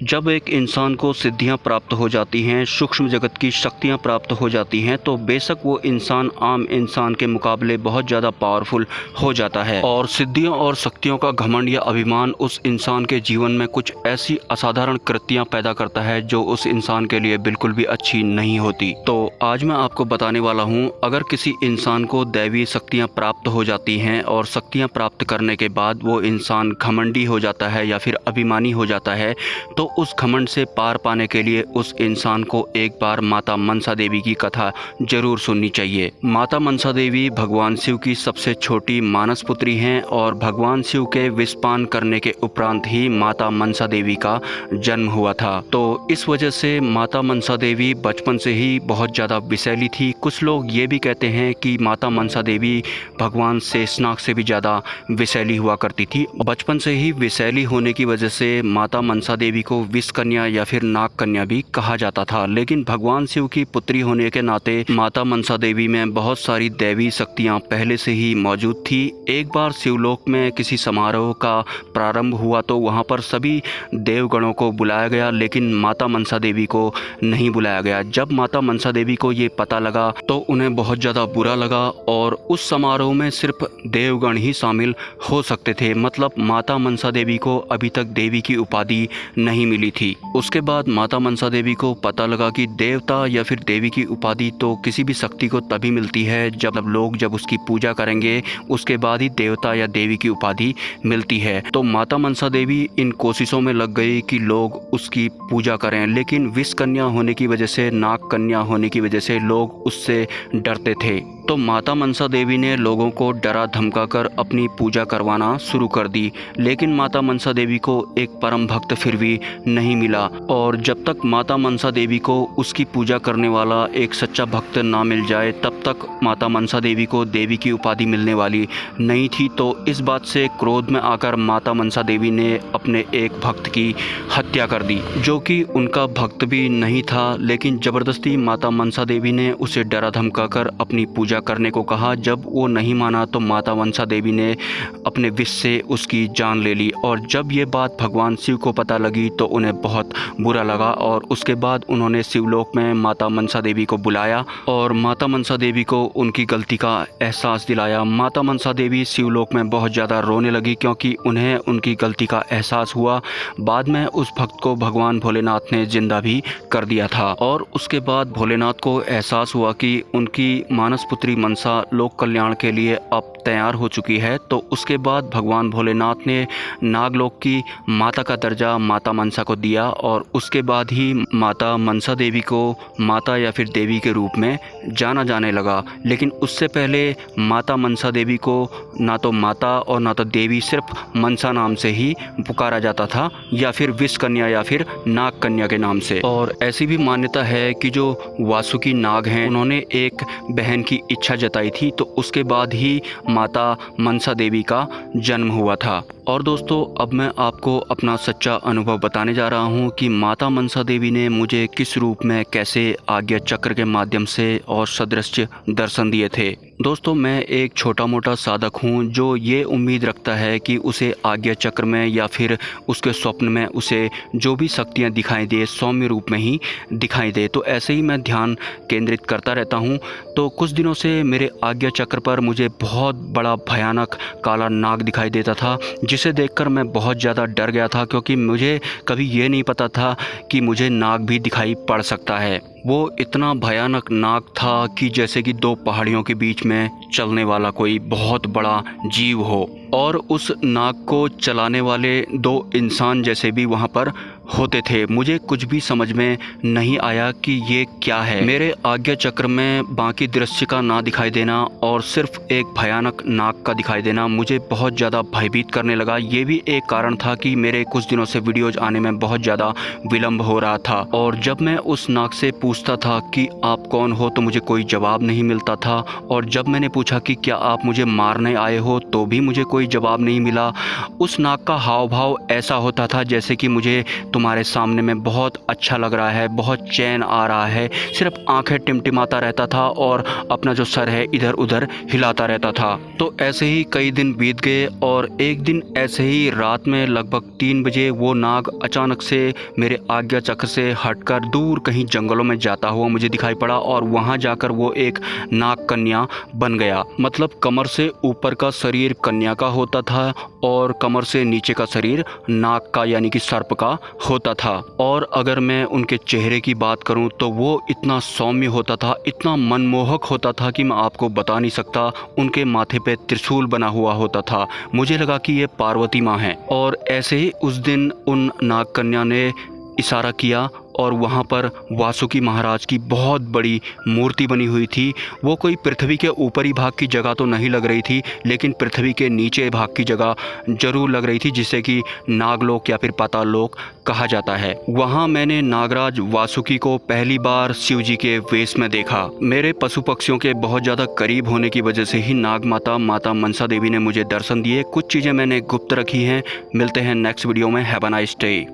जब एक इंसान को सिद्धियां प्राप्त हो जाती हैं, सूक्ष्म जगत की शक्तियां प्राप्त हो जाती हैं, तो बेशक वो इंसान आम इंसान के मुकाबले बहुत ज़्यादा पावरफुल हो जाता है। और सिद्धियों और शक्तियों का घमंड या अभिमान उस इंसान के जीवन में कुछ ऐसी असाधारण कृतियां पैदा करता है जो उस इंसान के लिए बिल्कुल भी अच्छी नहीं होती। तो आज मैं आपको बताने वाला हूँ, अगर किसी इंसान को दैवी शक्तियाँ प्राप्त हो जाती हैं और शक्तियाँ प्राप्त करने के बाद वो इंसान घमंडी हो जाता है या फिर अभिमानी हो जाता है, तो उस घमंड से पार पाने के लिए उस इंसान को एक बार माता मनसा देवी की कथा जरूर सुननी चाहिए। माता मनसा देवी भगवान शिव की सबसे छोटी मानस पुत्री हैं और भगवान शिव के विषपान करने के उपरांत ही माता मनसा देवी का जन्म हुआ था। तो इस वजह से माता मनसा देवी बचपन से ही बहुत ज़्यादा विषैली थी। कुछ लोग ये भी कहते हैं कि माता मनसा देवी भगवान शेषनाग से भी ज़्यादा विषैली हुआ करती थी। बचपन से ही विषैली होने की वजह से माता मनसा देवी को विष कन्या या फिर नाग कन्या भी कहा जाता था। लेकिन भगवान शिव की पुत्री होने के नाते माता मनसा देवी में बहुत सारी दैवी शक्तियां पहले से ही मौजूद थी। एक बार शिवलोक में किसी समारोह का प्रारंभ हुआ तो वहां पर सभी देवगणों को बुलाया गया, लेकिन माता मनसा देवी को नहीं बुलाया गया। जब माता मनसा देवी को ये पता लगा तो उन्हें बहुत ज़्यादा बुरा लगा और उस समारोह में सिर्फ देवगण ही शामिल हो सकते थे। मतलब माता मनसा देवी को अभी तक देवी की उपाधि नहीं मिली थी। उसके बाद माता मनसा देवी को पता लगा कि देवता या फिर देवी की उपाधि तो किसी भी शक्ति को तभी मिलती है जब उसकी पूजा करेंगे, उसके बाद ही देवता या देवी की उपाधि मिलती है। तो माता मनसा देवी इन कोशिशों में लग गई कि लोग उसकी पूजा करें, लेकिन विष कन्या होने की वजह से, नाग कन्या होने की वजह से लोग उससे डरते थे। तो माता मनसा देवी ने लोगों को डरा धमका कर अपनी पूजा करवाना शुरू कर दी। लेकिन माता मनसा देवी को एक परम भक्त फिर भी नहीं मिला और जब तक माता मनसा देवी को उसकी पूजा करने वाला एक सच्चा भक्त ना मिल जाए तब तक माता मनसा देवी को देवी की उपाधि मिलने वाली नहीं थी। तो इस बात से क्रोध में आकर माता मनसा देवी ने अपने एक भक्त की हत्या कर दी, जो कि उनका भक्त भी नहीं था। लेकिन ज़बरदस्ती माता मनसा देवी ने उसे डरा धमका कर अपनी पूजा करने को कहा। जब वो नहीं माना तो माता मनसा देवी ने अपने विष से उसकी जान ले ली। और जब ये बात भगवान शिव को पता लगी तो उन्हें बहुत बुरा लगा और उसके बाद उन्होंने शिवलोक में माता मनसा देवी को बुलाया और माता मनसा देवी को उनकी गलती का एहसास दिलाया। माता मनसा देवी शिवलोक में बहुत ज़्यादा रोने लगी क्योंकि उन्हें उनकी गलती का एहसास हुआ। बाद में उस भक्त को भगवान भोलेनाथ ने जिंदा भी कर दिया था और उसके बाद भोलेनाथ को एहसास हुआ कि उनकी मानस पुत्री मनसा लोक कल्याण के लिए अब तैयार हो चुकी है। तो उसके बाद भगवान भोलेनाथ ने नागलोक की माता का दर्जा माता मनसा को दिया और उसके बाद ही माता मनसा देवी को माता या फिर देवी के रूप में जाना जाने लगा। लेकिन उससे पहले माता मनसा देवी को ना तो माता और ना तो देवी, सिर्फ मनसा नाम से ही पुकारा जाता था या फिर विष कन्या या फिर नाग कन्या के नाम से। और ऐसी भी मान्यता है कि जो वासुकी नाग हैं उन्होंने एक बहन की इच्छा जताई थी, तो उसके बाद ही माता मनसा देवी का जन्म हुआ था। और दोस्तों, अब मैं आपको अपना सच्चा अनुभव बताने जा रहा हूँ कि माता मनसा देवी ने मुझे किस रूप में, कैसे आज्ञा चक्र के माध्यम से और सदृश्य दर्शन दिए थे। दोस्तों, मैं एक छोटा मोटा साधक हूँ जो ये उम्मीद रखता है कि उसे आज्ञा चक्र में या फिर उसके स्वप्न में उसे जो भी शक्तियाँ दिखाई दे सौम्य रूप में ही दिखाई दे। तो ऐसे ही मैं ध्यान केंद्रित करता रहता हूँ। तो कुछ दिनों से मेरे आज्ञा चक्र पर मुझे बहुत बड़ा भयानक काला नाग दिखाई देता था, जिसे देखकर मैं बहुत ज़्यादा डर गया था क्योंकि मुझे कभी ये नहीं पता था कि मुझे नाग भी दिखाई पड़ सकता है। वो इतना भयानक नाग था कि जैसे कि दो पहाड़ियों के बीच में चलने वाला कोई बहुत बड़ा जीव हो, और उस नाग को चलाने वाले दो इंसान जैसे भी वहाँ पर होते थे। मुझे कुछ भी समझ में नहीं आया कि ये क्या है। मेरे आज्ञा चक्र में बाकी दृश्य का ना दिखाई देना और सिर्फ एक भयानक नाग का दिखाई देना मुझे बहुत ज़्यादा भयभीत करने लगा। ये भी एक कारण था कि मेरे कुछ दिनों से वीडियोज आने में बहुत ज़्यादा विलम्ब हो रहा था। और जब मैं उस नाग से पूछता था कि आप कौन हो तो मुझे कोई जवाब नहीं मिलता था, और जब मैंने पूछा कि क्या आप मुझे मारने आए हो तो भी मुझे कोई कोई जवाब नहीं मिला। उस नाग का हाव भाव ऐसा होता था जैसे कि मुझे तुम्हारे सामने में बहुत अच्छा लग रहा है, बहुत चैन आ रहा है, सिर्फ आंखें टिमटिमाता रहता था और अपना जो सर है इधर उधर हिलाता रहता था। तो ऐसे ही कई दिन बीत गए और एक दिन ऐसे ही रात में लगभग 3 बजे वो नाग अचानक से मेरे आज्ञा चक्र से हटकर दूर कहीं जंगलों में जाता हुआ मुझे दिखाई पड़ा और वहां जाकर वो एक नाग कन्या बन गया। मतलब कमर से ऊपर का शरीर कन्या का होता था और कमर से नीचे का शरीर नाग का यानी कि सर्प का होता था। और अगर मैं उनके चेहरे की बात करूं तो वो इतना सौम्य होता था, इतना मनमोहक होता था कि मैं आपको बता नहीं सकता। उनके माथे पे त्रिशूल बना हुआ होता था। मुझे लगा कि ये पार्वती माँ है। और ऐसे ही उस दिन उन नाग कन्या ने इशारा किया और वहाँ पर वासुकी महाराज की बहुत बड़ी मूर्ति बनी हुई थी। वो कोई पृथ्वी के ऊपरी भाग की जगह तो नहीं लग रही थी, लेकिन पृथ्वी के नीचे भाग की जगह जरूर लग रही थी, जिसे कि नागलोक या फिर पाताल लोक कहा जाता है। वहाँ मैंने नागराज वासुकी को पहली बार शिव जी के वेश में देखा। मेरे पशु पक्षियों के बहुत ज़्यादा करीब होने की वजह से ही नाग माता माता मनसा देवी ने मुझे दर्शन दिए। कुछ चीज़ें मैंने गुप्त रखी हैं। मिलते हैं नेक्स्ट वीडियो में। Have a nice day.